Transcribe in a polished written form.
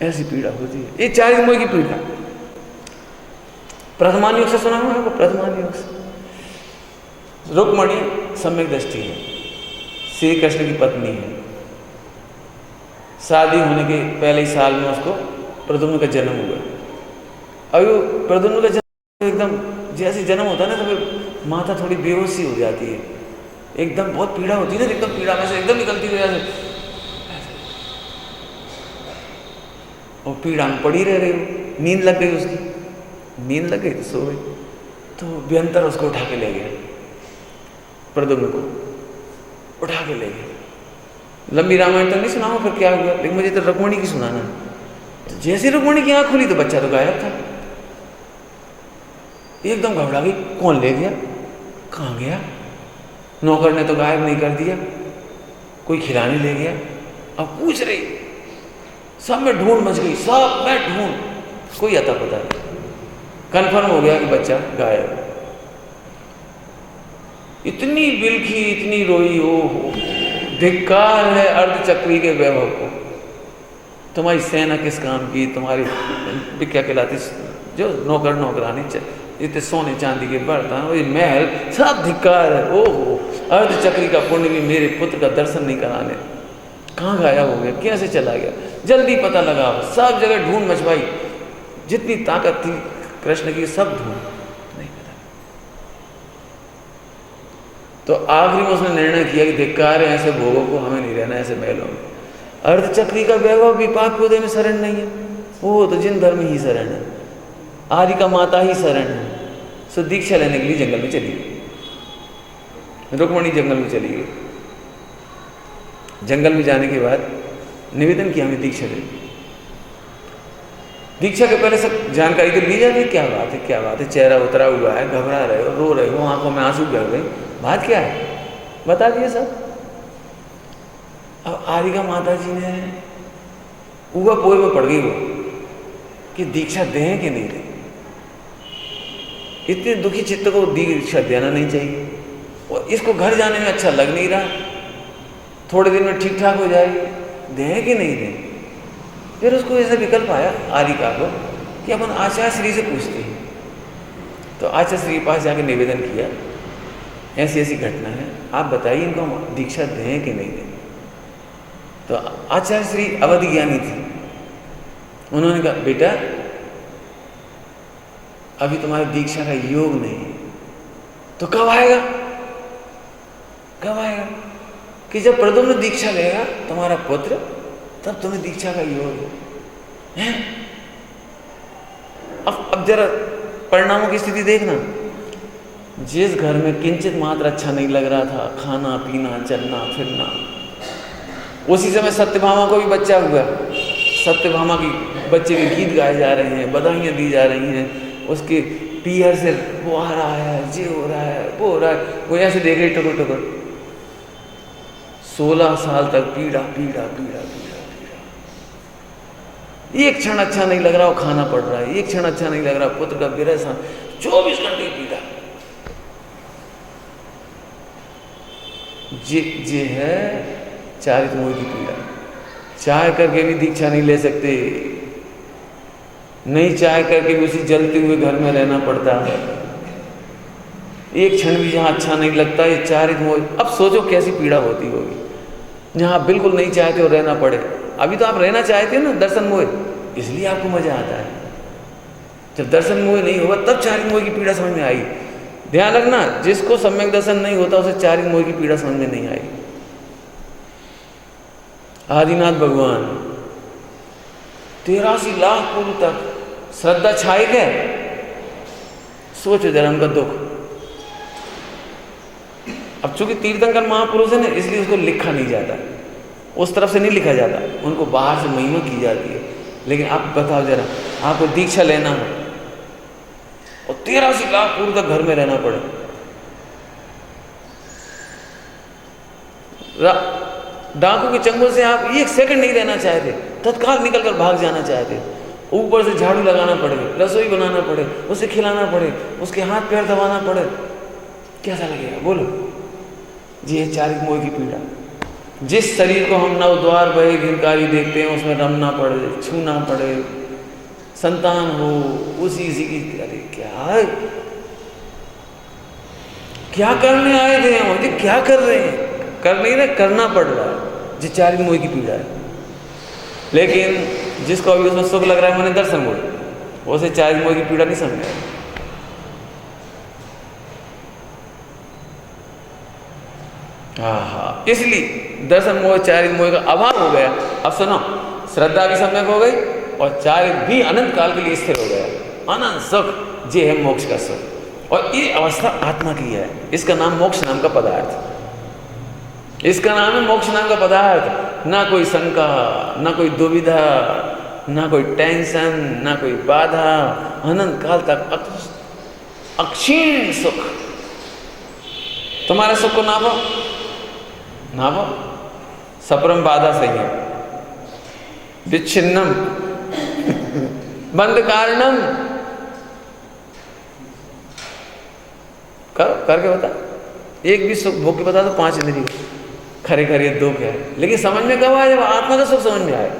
ऐसी पीड़ा होती है। ये चारिक मोह की पीड़ा प्रथमान योग से सुना हुआ आपको? प्रथमान योग से रुक्मणी सम्यक दृष्टि है, श्री कृष्ण की पत्नी है, शादी होने के पहले ही साल में उसको प्रद्युम्न का जन्म हुआ। अभी वो प्रद्युम्न का जन्म एकदम जैसे जन्म होता है ना, तो फिर माता थोड़ी बेहोशी हो जाती है, एकदम बहुत पीड़ा होती है ना, एकदम पीड़ा में से एकदम निकलती हुई ऐसे, और पीड़ा में पड़ी रह रही हो। नींद लग गई उसकी, नींद लग गई तो सो गई। तो व्यंतर उसको उठा के ले गया, प्रद्युम्न को उठा के ले गया। लंबी रामायण तो नहीं सुनाऊं फिर क्या हुआ, लेकिन मुझे तो रुक्मणी की सुनाना। तो जैसे रुक्मणी की आंख खुली तो बच्चा तो गायब था। एकदम घबरा गई, कौन ले गया, कहाँ गया? नौकर ने तो गायब नहीं कर दिया, कोई खिलाने ले गया। अब पूछ रही, सब में ढूंढ मच गई, सब में ढूंढ, कोई अता पता नहीं। कन्फर्म हो गया कि बच्चा गायब। इतनी बिलखी, इतनी रोई, ओहो धिक्कार है अर्धचक्री के वैभव को। तुम्हारी सेना किस काम की, तुम्हारी क्या कहलाती जो नौकर नौकरानी, इतने सोने चांदी के बर्तन, वही महल, सब धिक्कार है। ओहो अर्धचक्री का पुण्य भी मेरे पुत्र का दर्शन नहीं कराने। कहाँ गायब हो गया, कैसे चला गया? जल्दी पता लगा, सब जगह ढूंढ मचवाई, जितनी ताकत थी कृष्ण की सब ढूंढ, नहीं पता। तो आखिरी में उसने निर्णय किया कि धिक्कार है ऐसे भोगों को, हमें नहीं रहना ऐसे महलों में। अर्धचक्री का वैभव भी पाप के उदय में शरण नहीं है, वो तो जिन धर्म ही शरण है, आदि का माता ही शरण है। सो दीक्षा लेने के लिए जंगल में चली गई, रुक्मणी जंगल में चली गई। जंगल में जाने के बाद निवेदन किया, हमें दीक्षा दे। दीक्षा के पहले सब जानकारी तो ली जाती है, क्या बात है, क्या बात है, चेहरा उतरा हुआ है, घबरा रहे हो, रो रहे हो, आंखों में आंसू बह गए, बात क्या है, बता दिए सब। अब आरिका माता जी ने ऊपर पोए में पड़ गई वो कि दीक्षा दें कि नहीं दें। इतने दुखी चित्त को दीक्षा देना नहीं चाहिए, और इसको घर जाने में अच्छा लग नहीं रहा, थोड़े दिन में ठीक ठाक हो जाएगी, दें कि नहीं दें। फिर उसको ऐसा विकल्प आया आरिका को कि अपन आचार्य श्री से पूछते हैं। तो आचार्य श्री के पास जाके निवेदन किया, ऐसी ऐसी घटना है, आप बताइए इनको हम दीक्षा दें कि नहीं दें। तो आचार्य श्री अवधि ज्ञानी थी, उन्होंने कहा बेटा अभी तुम्हारी दीक्षा का योग नहीं है। तो कब आएगा, कब आएगा? कि जब प्रद्युम्न दीक्षा लेगा तुम्हारा पुत्र, तब तुम्हें दीक्षा का योग है। अब जरा परिणामों की स्थिति देखना। जिस घर में किंचित मात्र अच्छा नहीं लग रहा था, खाना पीना चलना फिरना, उसी समय सत्यभामा को भी बच्चा हुआ। सत्यभामा की बच्चे के गीत गाए जा रहे हैं, बधाइयाँ दी जा रही हैं, उसके पीहर से वो आ रहा है, ये हो रहा है, वो हो रहा है, वो ऐसे देख रही टुकुर टुकुर। 16 साल तक पीड़ा पीड़ा पीड़ा पीड़ा पीड़ा, एक क्षण अच्छा नहीं लग रहा, वो खाना पड़ रहा है, एक क्षण अच्छा नहीं लग रहा, पुत्र का विरह, 24 घंटे पीड़ा। ये है चारित मोह की पीड़ा। चाह करके भी दीक्षा नहीं ले सकते, नहीं चाह करके भी उसी जलते हुए घर में रहना पड़ता है, एक क्षण भी जहाँ अच्छा नहीं लगता। ये चारित मोह, अब सोचो कैसी पीड़ा होती होगी जहाँ बिल्कुल नहीं चाहते हो रहना पड़े। अभी तो आप रहना चाहते हो ना दर्शन मोह, इसलिए आपको मजा आता है। जब दर्शन मोह नहीं होगा तब चारित मोह की पीड़ा समझ में आई। ध्यान रखना, जिसको सम्यक दर्शन नहीं होता उसे चारित मोह की पीड़ा समझ में नहीं आई। आदिनाथ भगवान 83 लाख पूर्व तक श्रद्धा छाई गए। सोचो जरा उनका दुख। अब चूंकि तीर्थंकर महापुरुष है ना, इसलिए उसको लिखा नहीं जाता, उस तरफ से नहीं लिखा जाता, उनको बाहर से महिमा की जाती है। लेकिन आप बताओ जरा, आपको दीक्षा लेना हो और 83 लाख पूर्व तक घर में रहना पड़े, डाकू के चंगुल से आप एक सेकंड नहीं रहना चाहते, तत्काल निकलकर भाग जाना चाहते, ऊपर से झाड़ू लगाना पड़े, रसोई बनाना पड़े, उसे खिलाना पड़े, उसके हाथ पैर दबाना पड़े, कैसा लगेगा बोलो? ये है चारित मोह की पीड़ा। जिस शरीर को हम नवद्वार भय घिनकारी देखते हैं उसमें रमना पड़े, छूना पड़े, संतान हो, उसी की अरे क्या करने आए थे हम, जी क्या कर रहे हैं? कर नहीं रहे, करना पड़ रहा है, जी चार मोह की पीड़ा है। लेकिन जिसको अभी उसमें सुख लग रहा है मैंने दर्शन बोले, उसे चार मोह की पीड़ा नहीं समझ। हाँ, इसलिए दर्शन मोह चार मोह का अभाव हो गया। अब सुनो, श्रद्धा भी सम्यक हो गई और चार भी अनंत काल के लिए स्थिर हो गया। अनंत सुख, ये है मोक्ष का सुख। और ये अवस्था आत्मा की है, इसका नाम मोक्ष नाम का पदार्थ, इसका नाम है मोक्ष नाम का पदार्थ। ना कोई शंका, ना कोई दुविधा, ना कोई टेंशन, ना कोई बाधा, अनंत काल तक अक्षीण सुख। तुम्हारे सुख को नापो, नापो, सप्रम बाधा सही है, विच्छिन्नम बंद कारणम, करके बता। एक भी सुख भोग के बता दो, 5 इंद्रिय खरे खरे दुख है। लेकिन समझ में कब आए? जब आत्मा का सुख समझ में आए।